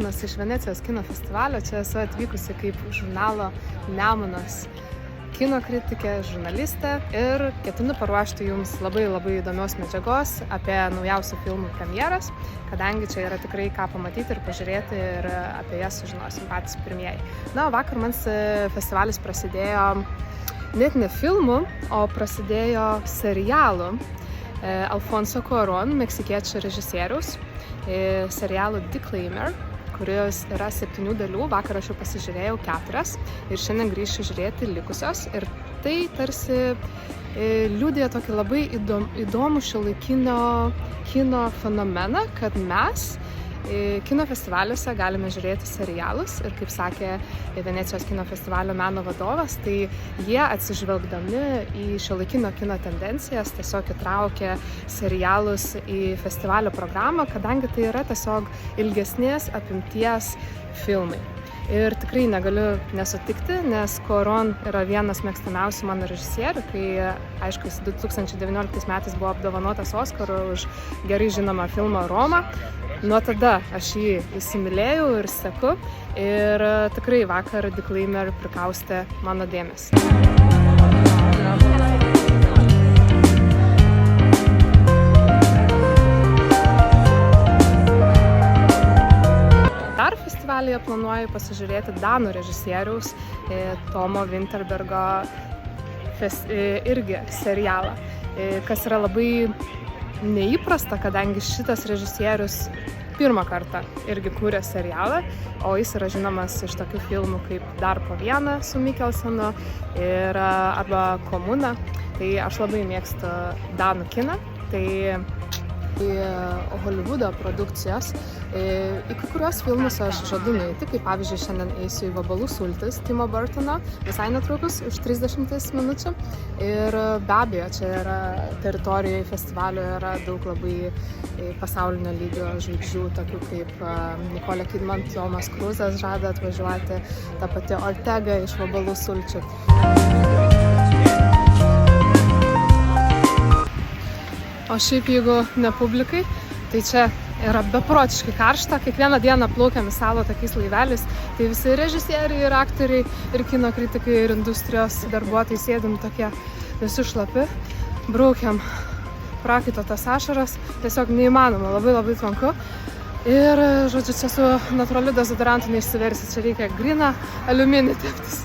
sveikinuosi iš Venecijos kino festivalio. Čia esu atvykusi kaip žurnalo Nemunas kino kritikė, žurnalistė ir ketinu paruošti jums labai įdomios medžiagos apie naujausių filmų premjeras, kadangi čia yra tikrai ką pamatyti ir pažiūrėti ir apie jas sužinosim patys pirmieji. Na, vakar man festivalis prasidėjo net ne filmų, o prasidėjo serialų Alfonso Cuarón, meksikiečių režisieriaus, serialų Declaimer, kuris yra 7 dalių. Vakar aš jau pasižiūrėjau 4 ir šiandien grįšiu žiūrėti likusios. Ir tai tarsi liudija tokį labai įdomų šiuolaikinio kino fenomeną, kad mes kino festivaliuose galime žiūrėti serialus ir, kaip sakė Venecijos kino festivalio meno vadovas, tai jie atsižvelgdami į šiuolaikinio kino tendencijas tiesiog įtraukė serialus į festivalio programą, kadangi tai yra tiesiog ilgesnės apimties filmai. Ir tikrai negaliu nesutikti, nes Cuarón yra vienas mėgstamiausių mano režisierių, kai, aišku, jis 2019 metais buvo apdovanotas Oskaru už gerai žinomą filmą Roma. Nuo tada aš jį įsimylėjau ir seku ir tikrai vakar Declaimer prikaustė mano dėmesį. Dar festivalyje planuoju pasižiūrėti danų režisieriaus Tomo Vinterbergo irgi serialą, kas yra labai neįprasta, kadangi šitas režisierius pirmą kartą irgi kūrė serialą, o jis yra žinomas iš tokių filmų kaip Dar po vieną su Mikkelsenu ir arba Komuna. Tai aš labai mėgstu danų kiną, tai Holivudo produkcijos. Į kai kuriuos filmus aš žadu nueiti, kaip pavyzdžiui šiandien eisiu į Vabalų sultis Timo Burtono, visai netrukus, už 30 minučių. Ir be abejo, čia yra teritorijoje festivalio yra daug labai pasaulinio lygio žvaigždžių, tokių kaip Nicole Kidman, Tomas Cruzas žada atvažiuoti, ta pati Ortega iš Vabalų sulčių. O šiaip jeigu ne publikai, tai čia yra beprotiškai karšta. Kiekvieną dieną plaukiam į salą tokiais laiveliais. Tai visi režisieriai ir aktoriai, ir kino kritikai, ir industrijos darbuotojai sėdim tokie visi šlapi. Braukiam prakaito tas ašaras. Tiesiog neįmanoma, labai tvanku. Ir, žodžiu, čia su natūraliu dezodorantu neišsiversi. Čia reikia gryną aliuminį teptis.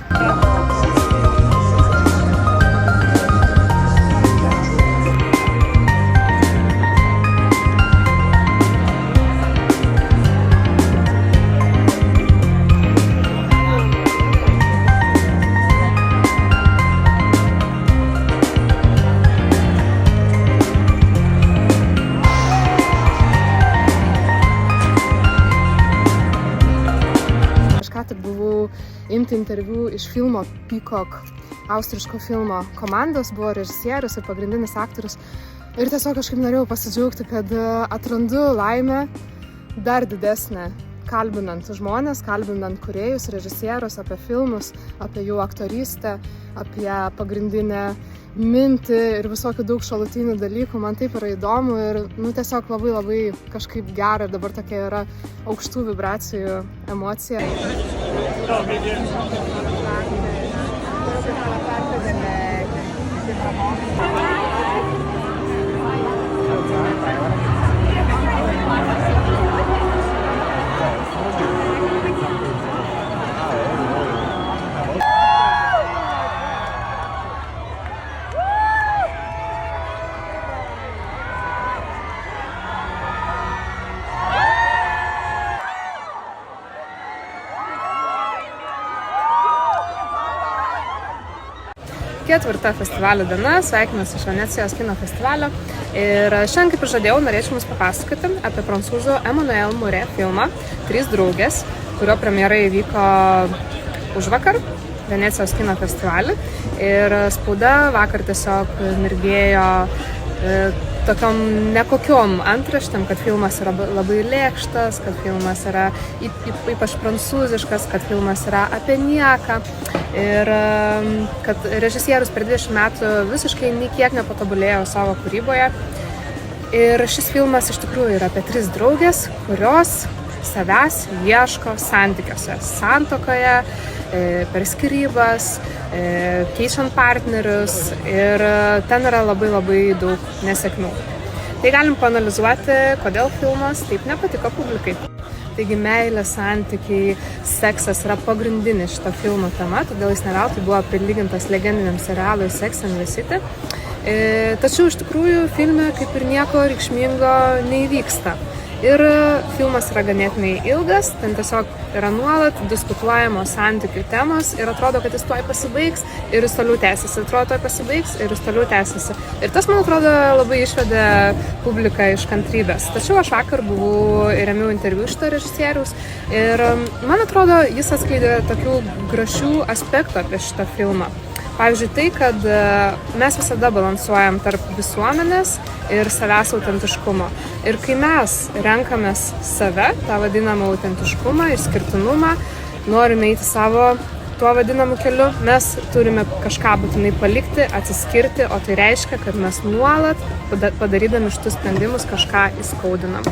Tik buvau imti interviu iš filmo Peacock, austriško filmo komandos, buvo režisierius ir pagrindinis aktorius. Ir tiesiog kažkaip norėjau pasidžiaugti, kad atrandu laimę dar didesnę, kalbinant žmonės, kalbinant kūrėjus, režisierius apie filmus, apie jų aktorystę, apie pagrindinę mintį ir visokių daug šalutinių dalykų. Man taip yra įdomu ir tiesiog labai kažkaip gera ir dabar tokia yra aukštų vibracijų emocija. Ketvirta festivalio diena, sveikinuosi iš Venecijos kino festivalio ir šiandien, kaip ir žadėjau, norėčiau jums papasakoti apie prancūzų Emmanuel Mouret filmą Trys draugės, kurio premjera įvyko užvakar Venecijos kino festivalį ir spauda vakar tiesiog mirgėjo tokiom nekokiom antraštėm, kad filmas yra labai lėkštas, kad filmas yra ypač prancūziškas, kad filmas yra apie nieką ir kad režisierius per 20 metų visiškai niekiek nepatobulėjo savo kūryboje. Ir šis filmas iš tikrųjų yra apie 3 draugės, kurios savęs ieško santykiuose, santuokoje, per skyrybas, keičiant partnerius ir ten yra labai daug nesėkmių. Tai galim paanalizuoti, kodėl filmas taip nepatiko publikai. Taigi meilė, santykiai, seksas yra pagrindinė šito filmo tema, todėl jis ne veltui buvo prilygintas legendiniam serialui Sex and the City. Tačiau iš tikrųjų filme kaip ir nieko reikšmingo neįvyksta. Ir filmas yra ganėtinai ilgas, ten tiesiog yra nuolat diskutuojamos santykių temos ir atrodo, kad jis tuoj pasibaigs ir jis toliau tęsiasi. Atrodo, tuoj pasibaigs ir jis toliau tęsiasi. Ir tas, man atrodo, labai išvedė publiką iš kantrybės. Tačiau aš vakar buvau ir ėmiau interviu šito režisieriaus ir man atrodo, jis atskleidė tokių gražių aspektų apie šitą filmą. Pavyzdžiui, tai, kad mes visada balansuojam tarp visuomenės ir savęs autentiškumo. Ir kai mes renkamės save, tą vadinamą autentiškumą, išskirtinumą, norime eiti savo tuo vadinamu keliu, mes turime kažką būtinai palikti, atsiskirti, o tai reiškia, kad mes nuolat, padarydami šitus sprendimus, kažką įskaudinam.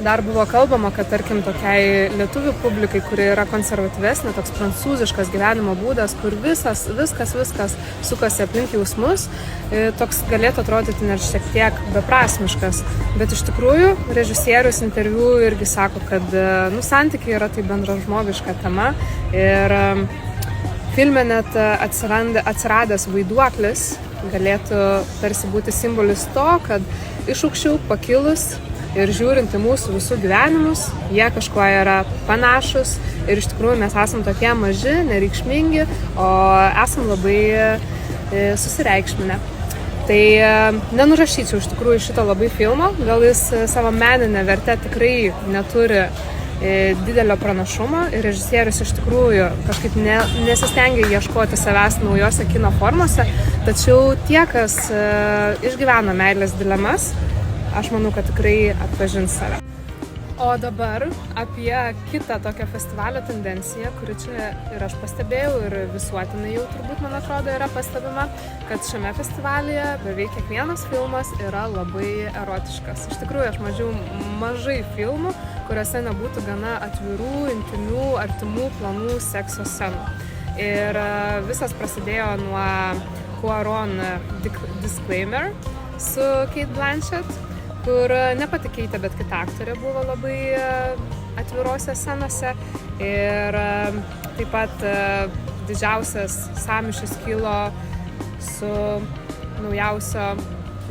Dar buvo kalbama, kad tarkim tokiai lietuvių publikai, kuri yra konservatyvesnė, toks prancūziškas gyvenimo būdas, kur viskas sukasi aplink jausmus, toks galėtų atrodyti net šiek tiek beprasmiškas. Bet iš tikrųjų, režisierius interviu irgi sako, kad santykiai yra tai bendražmogiška tema ir filme net atsiradęs vaiduoklis galėtų tarsi būti simbolis to, kad iš aukščiau pakilus ir žiūrint į mūsų visų gyvenimus, jie kažkuo yra panašus ir iš tikrųjų mes esam tokie maži, nereikšmingi, o esam labai susireikšminę. Tai nenurašyčiau iš tikrųjų šito labai filmo, gal jis savo meninę vertę tikrai neturi didelio pranašumo ir režisierius iš tikrųjų kažkaip nesistengia ieškoti savęs naujose kino formose, tačiau tie, kas išgyvena meilės dilemas, aš manau, kad tikrai atpažins save. O dabar apie kitą tokią festivalio tendenciją, kuri čia ir aš pastebėjau ir visuotinai jau turbūt, man atrodo, yra pastebima, kad šiame festivalyje beveik kiekvienas filmas yra labai erotiškas. Iš tikrųjų, aš mažai filmų, kuriuose nebūtų gana atvirų, intimių, artimų planų sekso scenų. Ir visas prasidėjo nuo Cuarón Disclaimer su Cate Blanchett, kur ne pati Keitė, bet kita aktorė buvo labai atvirose scenose. Ir taip pat didžiausias sąmyšis kilo su naujausio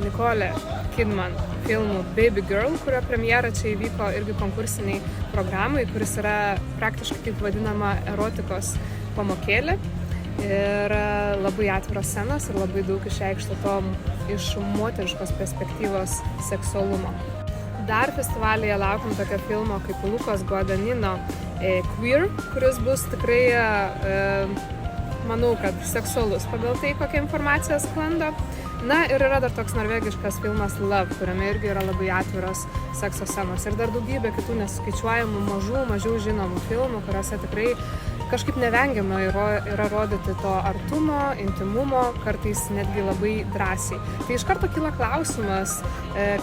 Nicole Kidman filmu Baby Girl, kurio premjera čia įvyko irgi konkursiniai programai, kuris yra praktiškai kaip vadinama erotikos pamokėlė. Ir labai atviros scenos ir labai daug išreikšto to iš moteriškos perspektyvos seksualumo. Dar festivalyje laukiam tokio filmo kaip Lukos Guadagnino Queer, kuris bus tikrai, manau, kad seksualus pagal tai, kokia informacija sklando. Na ir yra dar toks norvegiškas filmas Love, kuriame irgi yra labai atviros sekso scenos. Ir dar daugybė kitų nesuskaičiuojamų mažiau žinomų filmų, kuriuose tikrai kažkaip nevengiama yra rodyti to artumo, intimumo, kartais netgi labai drąsiai. Tai iš karto kyla klausimas,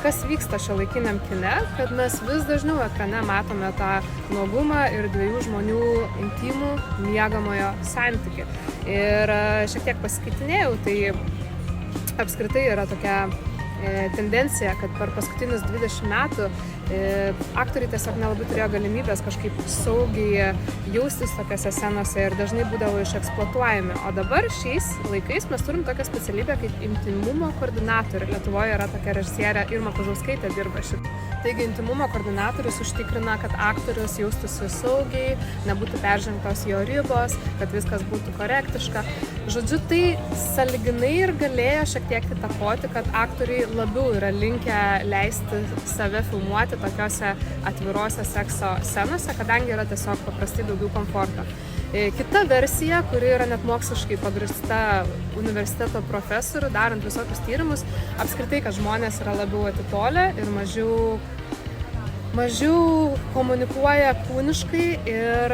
kas vyksta šiuolaikiniam kine, kad mes vis dažniau ekrane matome tą nuogumą ir dviejų žmonių intimų miegamojo santykį. Ir šiek tiek paskaitinėjau, tai apskritai yra tokia tendencija, kad per paskutinius 20 metų aktoriai tiesiog nelabai turėjo galimybės kažkaip saugiai jaustis tokiose scenose ir dažnai būdavo išeksploatuojami. O dabar šiais laikais mes turim tokią specialybę kaip intimumo koordinatorė. Lietuvoje yra tokia režisierė Irma Pužauskaitė dirba šitą. Taigi intimumo koordinatorius užtikrina, kad aktorius jaustųsi saugiai, nebūtų peržengtos jo ribos, kad viskas būtų korektiška. Žodžiu, tai sąlyginai ir galėjo šiek tiek įtakoti, kad aktoriai labiau yra linkę leisti save filmuoti tokiose atvirose sekso scenose, kadangi yra tiesiog paprastai daugiau komforto. Kita versija, kuri yra net moksliškai pagrįsta universiteto profesorių, darant visokius tyrimus, apskritai, kad žmonės yra labiau atitolę ir mažiau komunikuoja kūniškai ir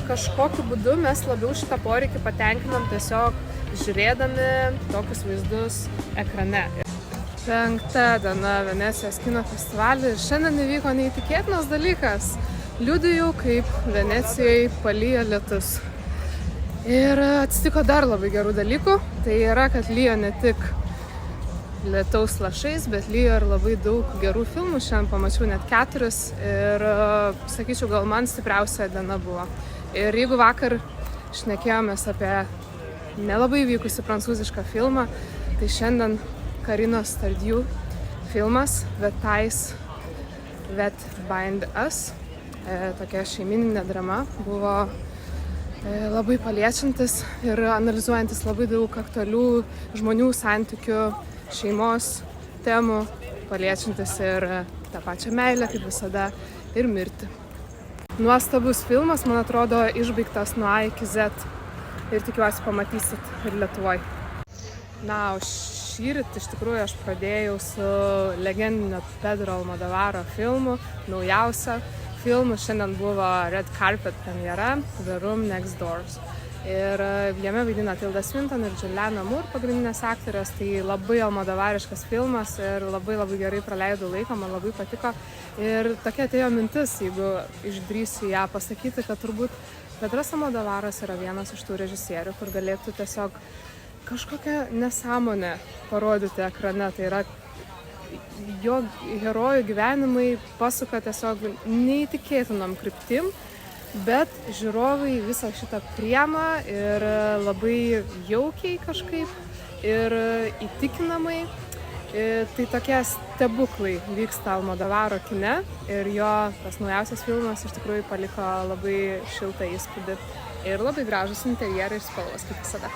kažkokiu būdu mes labiau šitą poreikį patenkinam tiesiog žiūrėdami tokius vaizdus ekrane. 5. diena Venecijos kino festivalyje ir šiandien įvyko neįtikėtinas dalykas. liudijau, kaip Venecijai palyja lietus. Ir atsitiko dar labai gerų dalykų. Tai yra, kad lyjo ne tik lietaus lašais, bet lyjo ir labai daug gerų filmų. Šiandien pamačiau net 4 ir sakyčiau, gal man stipriausia diena buvo. Ir jeigu vakar šnekėjomės apie nelabai vykusi prancūzišką filmą, tai šiandien Karinos Tardieu filmas The Ties That Bind Us, tokia šeimininė drama, buvo labai paliečiantis ir analizuojantis labai daug aktualių žmonių santykių, šeimos temų, paliečiantis ir tą pačią meilę, kaip visada, ir mirtį. Nuostabus filmas, man atrodo, išbaigtas nuo A iki Z ir tikiuosi pamatysit ir Lietuvoj. Na, o šįryt iš tikrųjų aš pradėjau su legendinio Pedro Almodovaro filmu, naujausia filmu. Šiandien buvo Red Carpet premjera The Room Next Door. Ir jame vaidina Tilda Swinton ir Julianne Moore pagrindinės aktorės. Tai labai almodovariškas filmas ir labai gerai praleidau laiką, man labai patiko. Ir tokia atėjo mintis, jeigu išdrįsiu ją pasakyti, kad turbūt Pedras Almodovaras yra vienas iš tų režisierių, kur galėtų tiesiog kažkokią nesąmonę parodyti ekrane. Tai yra, jo herojų gyvenimai pasuka tiesiog neįtikėtinom kryptim, bet žiūrovai visą šitą priema ir labai jaukiai kažkaip ir įtikinamai. Tai tokie stebuklai vyksta Almodovaro kine ir jo tas naujausias filmas iš tikrųjų paliko labai šiltą įspūdį ir labai gražus interjerai ir spalvos, kaip visada.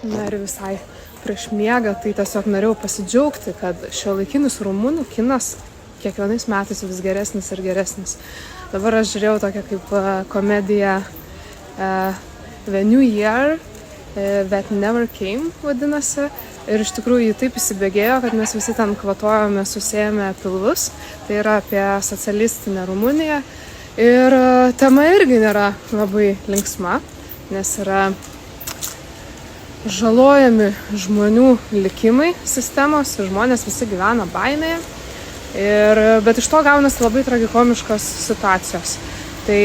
Na ir visai prieš miegą, tai tiesiog norėjau pasidžiaugti, kad šiuolaikinis rumunų kinas kiekvienais metais vis geresnis ir geresnis. Dabar aš žiūrėjau tokią kaip komediją The New Year That Never Came vadinasi. Ir iš tikrųjų jį taip įsibėgėjo, kad mes visi ten kvatojome, susėjome pilvus. Tai yra apie socialistinę Rumuniją. Ir tema irgi nėra labai linksma, nes yra žalojami žmonių likimai sistemos ir žmonės visi gyvena baimėje. Bet iš to gaunasi labai tragikomiškos situacijos. Tai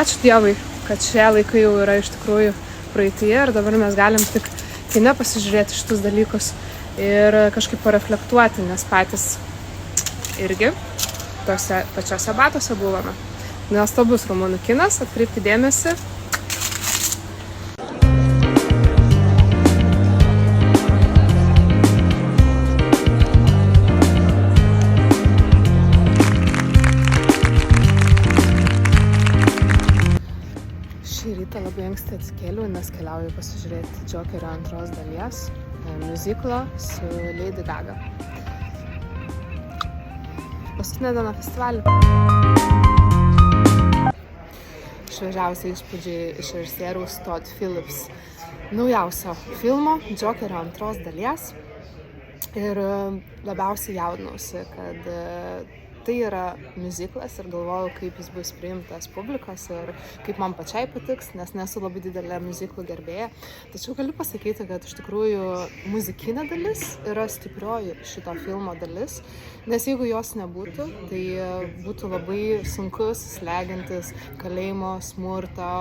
ačiū Dievui, kad šie laikai jau yra iš tikrųjų praeityje ir dabar mes galim tik kine pasižiūrėti šitus dalykus ir kažkaip pareflektuoti, nes patys irgi tose pačiose batuose buvome. Nuostabus rumunų kinas, atkreipkite dėmesį. Labai anksti atsikėliau, nes keliauju pasižiūrėti Džokerio 2 dalies miuziklo su Lady Gaga. Paskutinė diena festivalį. Šviežiausi įspūdžiai iš režisieriaus Todd Phillips naujausio filmo Džokerio 2 dalies. Ir labiausiai jaudinausi, kad tai yra miuziklas ir galvojau, kaip jis bus priimtas publikos ir kaip man pačiai patiks, nes nesu labai didelė miuziklų gerbėja. Tačiau galiu pasakyti, kad iš tikrųjų muzikinė dalis yra stiprioji šito filmo dalis, nes jeigu jos nebūtų, tai būtų labai sunkus, slegiantis kalėjimo, smurto,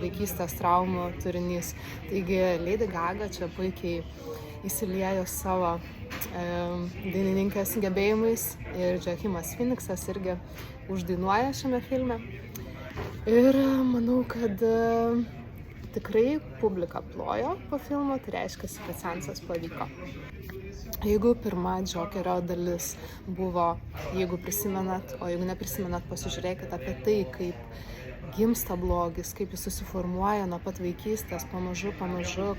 vaikystės traumų turinys. Taigi Lady Gaga čia puikiai įsiliejo savo dainininkės gebėjimais ir Joaquinas Phoenixas irgi uždainuoja šiame filme. Ir manau, kad tikrai publika plojo po filmo, tai reiškia, kad seansas pavyko. Jeigu pirma Džokerio dalis buvo, jeigu prisimenat, o jeigu neprisimenat, pasižiūrėkit apie tai, kaip gimsta blogis, kaip jis susiformuoja nuo pat vaikystės, pamažu,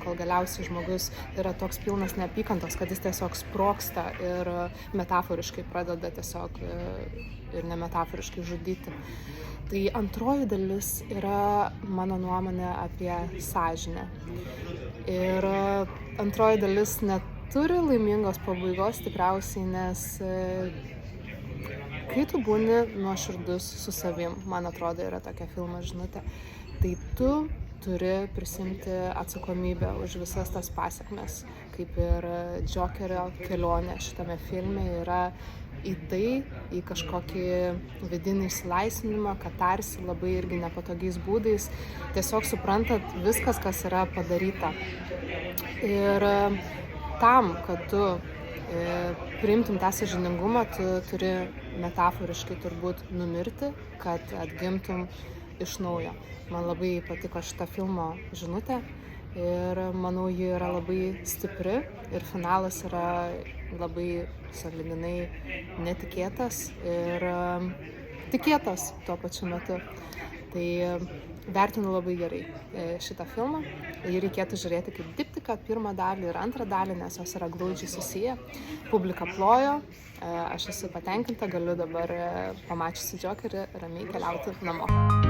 kol galiausiai žmogus yra toks pilnas neapykantos, kad jis tiesiog sprogsta ir metaforiškai pradeda tiesiog ir nemetaforiškai žudyti. Tai antroji dalis yra mano nuomonė apie sąžinę. Ir antroji dalis neturi laimingos pabaigos tikriausiai, nes kai tu būni nuoširdus su savim, man atrodo, yra tokia filmo žinutė, tai tu turi prisimti atsakomybę už visas tas pasekmes, kaip ir Džokerio kelionė šitame filme yra į tai, į kažkokį vidinį išsilaisvinimą, katarsį labai irgi nepatogiais būdais. Tiesiog suprantat viskas, kas yra padaryta. Ir tam, kad tu priimtum tą sąžiningumą, tu turi metaforiškai turbūt numirti, kad atgimtum iš naujo. Man labai patiko šita filmo žinutė ir manau, ji yra labai stipri ir finalas yra labai sąlyginai netikėtas ir tikėtas tuo pačiu metu. Tai vertinu labai gerai šitą filmą. Jį reikėtų žiūrėti kaip diptiką, pirmą dalį ir antrą dalį, nes jos yra glaudžiai susiję. Publika plojo, aš esu patenkinta, galiu dabar pamačiusi Džokerį ramiai keliauti namo.